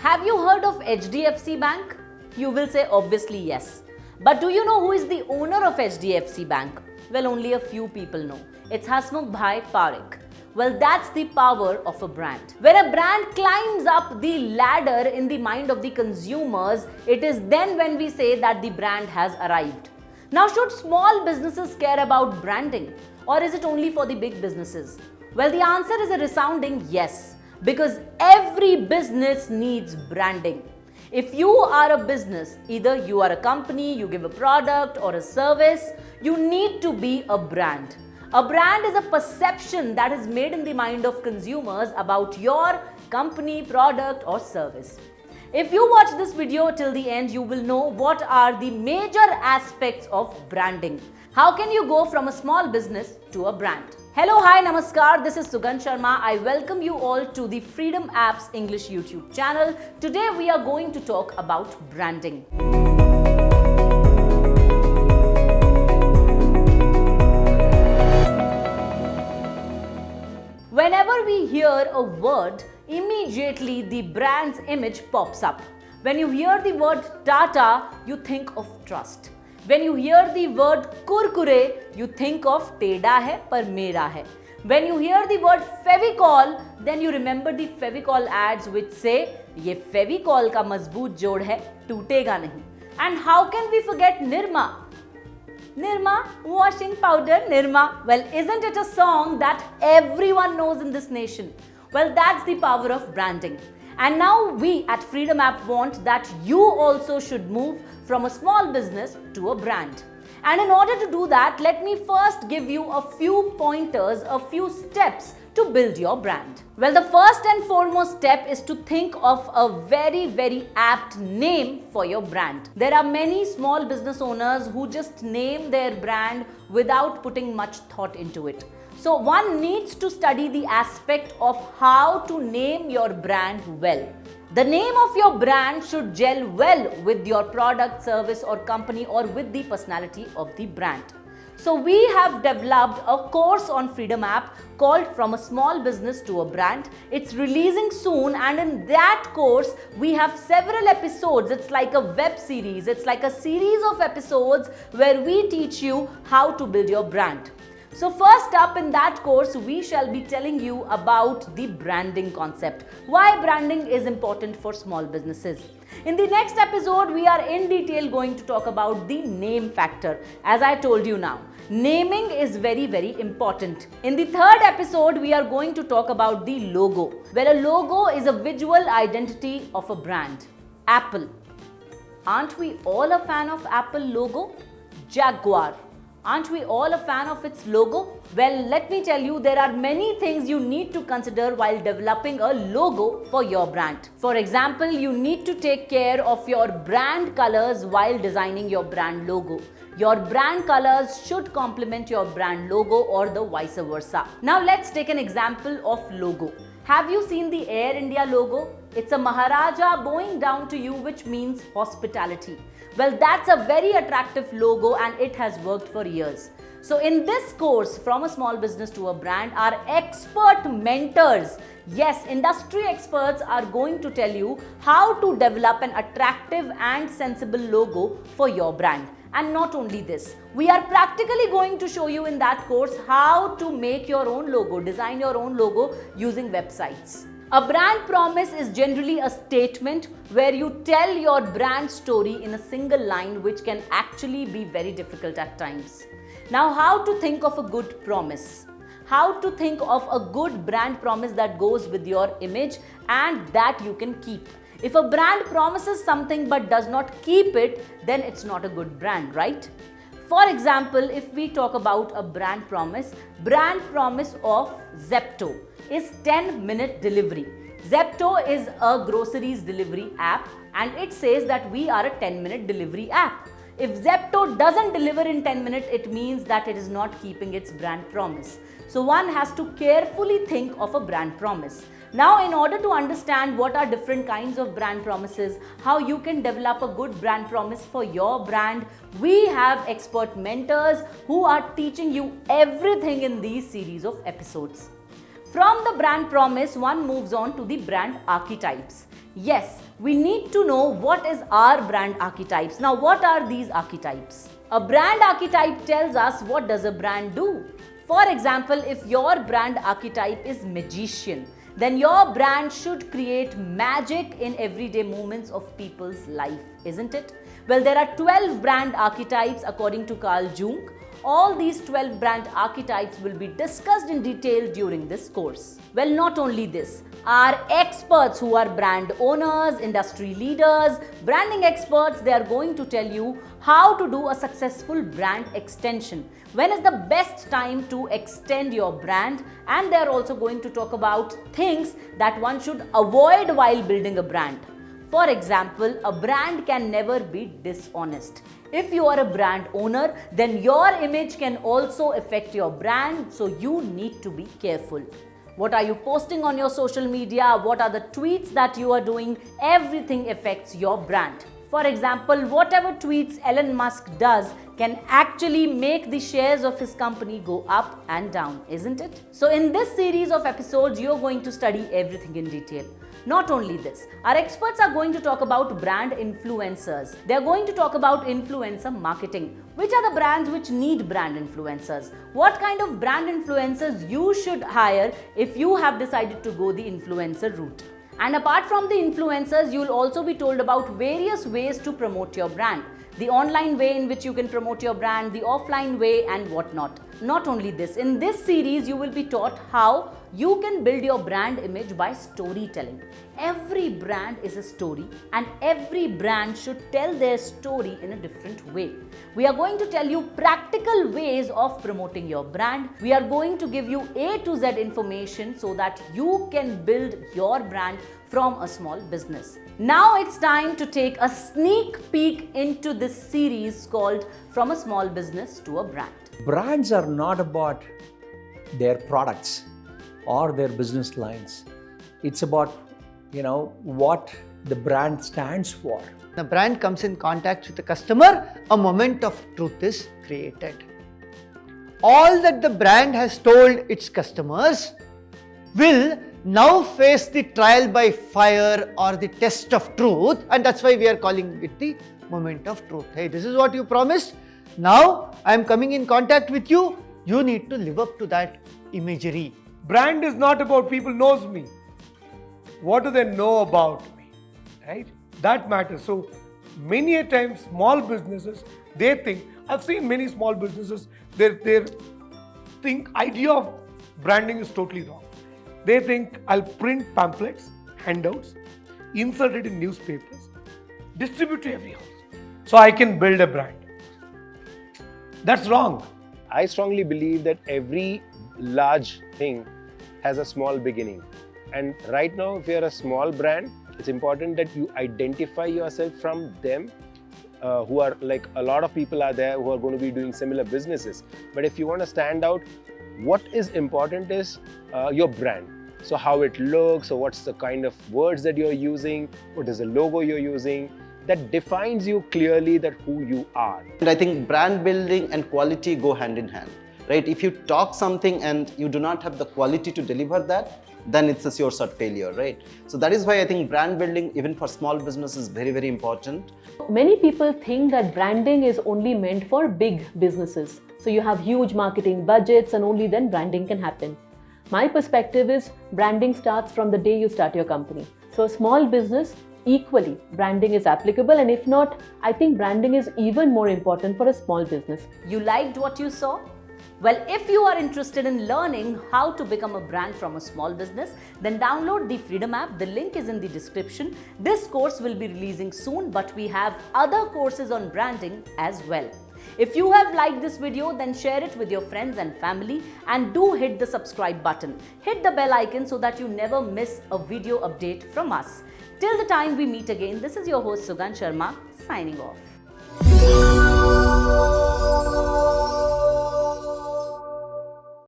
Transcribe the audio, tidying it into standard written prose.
Have you heard of HDFC Bank? You will say obviously yes. But do you know who is the owner of HDFC Bank? Well, only a few people know. It's Hasmukh Bhai Parekh. Well, that's the power of a brand. When a brand climbs up the ladder in the mind of the consumers, it is then when we say that the brand has arrived. Now, should small businesses care about branding, or is it only for the big businesses? Well, the answer is a resounding yes, because every business needs branding. If you are a business, either you are a company, you give a product or a service, you need to be a brand. A brand is a perception that is made in the mind of consumers about your company, product or service. If you watch this video till the end, you will know what are the major aspects of branding. How can you go from a small business to a brand? Hello, hi, namaskar. This is Sugandh Sharma. I welcome you all to the Freedom Apps English YouTube channel. Today we are going to talk about branding. Whenever we hear a word, immediately the brand's image pops up. When you hear the word Tata, you think of trust. When you hear the word Kurkure, you think of Teda hai par mera hai. When you hear the word Fevicol, then you remember the Fevicol ads which say, ye Fevicol ka mazboot jod hai, tootega nahi. And how can we forget Nirma? Nirma, washing powder, Nirma. Well, isn't it a song that everyone knows in this nation? Well, that's the power of branding. And now we at Freedom App want that you also should move from a small business to a brand. And in order to do that, let me first give you a few pointers, a few steps to build your brand. Well, the first and foremost step is to think of a very apt name for your brand. There are many small business owners who just name their brand without putting much thought into it. So one needs to study the aspect of how to name your brand well. The name of your brand should gel well with your product, service or company or with the personality of the brand. So we have developed a course on Freedom App called From a Small Business to a Brand. It's releasing soon, and in that course we have several episodes. It's like a web series. It's like a series of episodes where we teach you how to build your brand. So first up in that course, we shall be telling you about the branding concept. Why branding is important for small businesses. In the next episode, we are in detail going to talk about the name factor. As I told you now, naming is very important. In the third episode, we are going to talk about the logo. Well, a logo is a visual identity of a brand. Apple. Aren't we all a fan of Apple logo? Jaguar. Aren't we all a fan of its logo? Well, let me tell you, there are many things you need to consider while developing a logo for your brand. For example, you need to take care of your brand colors while designing your brand logo. Your brand colors should complement your brand logo or the vice versa. Now let's take an example of logo. Have you seen the Air India logo? It's a Maharaja bowing down to you, which means hospitality. Well, that's a very attractive logo and it has worked for years. So in this course, From a Small Business to a Brand, our expert mentors, yes, industry experts are going to tell you how to develop an attractive and sensible logo for your brand. And not only this, we are practically going to show you in that course how to make your own logo, design your own logo using websites. A brand promise is generally a statement where you tell your brand story in a single line, which can actually be very difficult at times. Now, how to think of a good promise? How to think of a good brand promise that goes with your image and that you can keep. If a brand promises something but does not keep it, then it's not a good brand, right? For example, if we talk about a brand promise of Zepto is 10-minute delivery. Zepto is a groceries delivery app and it says that we are a 10-minute delivery app. If Zepto doesn't deliver in 10 minutes, it means that it is not keeping its brand promise. So one has to carefully think of a brand promise. Now, in order to understand what are different kinds of brand promises, how you can develop a good brand promise for your brand, we have expert mentors who are teaching you everything in these series of episodes. From the brand promise, one moves on to the brand archetypes. Yes, we need to know what is our brand archetypes. Now, what are these archetypes? A brand archetype tells us what does a brand do. For example, if your brand archetype is magician, then your brand should create magic in everyday moments of people's life, isn't it? Well, there are 12 brand archetypes according to Carl Jung. All these 12 brand archetypes will be discussed in detail during this course. Well, not only this, our experts who are brand owners, industry leaders, branding experts, they are going to tell you how to do a successful brand extension. When is the best time to extend your brand? And they are also going to talk about things that one should avoid while building a brand. For example, a brand can never be dishonest. If you are a brand owner, then your image can also affect your brand, so you need to be careful. What are you posting on your social media? What are the tweets that you are doing? Everything affects your brand. For example, whatever tweets Elon Musk does can actually make the shares of his company go up and down, isn't it? So in this series of episodes, you're going to study everything in detail. Not only this, our experts are going to talk about brand influencers. They're going to talk about influencer marketing. Which are the brands which need brand influencers? What kind of brand influencers you should hire if you have decided to go the influencer route? And apart from the influencers, you'll also be told about various ways to promote your brand. The online way in which you can promote your brand, the offline way and whatnot. Not only this, in this series you will be taught how you can build your brand image by storytelling. Every brand is a story and every brand should tell their story in a different way. We are going to tell you practical ways of promoting your brand. We are going to give you A to Z information so that you can build your brand from a small business. Now it's time to take a sneak peek into this series called From a Small Business to a Brand. Brands are not about their products or their business lines. It's about, what the brand stands for. The brand comes in contact with the customer, a moment of truth is created. All that the brand has told its customers will now face the trial by fire or the test of truth, and that's why we are calling it the moment of truth. Hey, this is what you promised. Now I am coming in contact with you. You need to live up to that imagery. Brand is not about people knows me. What do they know about me? Right? That matters. So many a times small businesses, they think, I've seen many small businesses, their idea of branding is totally wrong. They think I'll print pamphlets, handouts, insert it in newspapers, distribute to every house, so I can build a brand. That's wrong. I strongly believe that every large thing has a small beginning. And right now, if you're a small brand, it's important that you identify yourself from them who are like a lot of people are there who are going to be doing similar businesses. But if you want to stand out, what is important is your brand. So how it looks, or what's the kind of words that you're using, what is the logo you're using, that defines you clearly that who you are. And I think brand building and quality go hand in hand, right? If you talk something and you do not have the quality to deliver that, then it's a sure shot failure, right? So that is why I think brand building, even for small business, is very, very important. Many people think that branding is only meant for big businesses. So you have huge marketing budgets and only then branding can happen. My perspective is branding starts from the day you start your company. So a small business, equally, branding is applicable, and if not, I think branding is even more important for a small business. You liked what you saw? Well, if you are interested in learning how to become a brand from a small business, then download the Freedom app. The link is in the description. This course will be releasing soon, but we have other courses on branding as well. If you have liked this video, then share it with your friends and family, and do hit the subscribe button. Hit the bell icon so that you never miss a video update from us. Till the time we meet again, this is your host Sugandh Sharma signing off.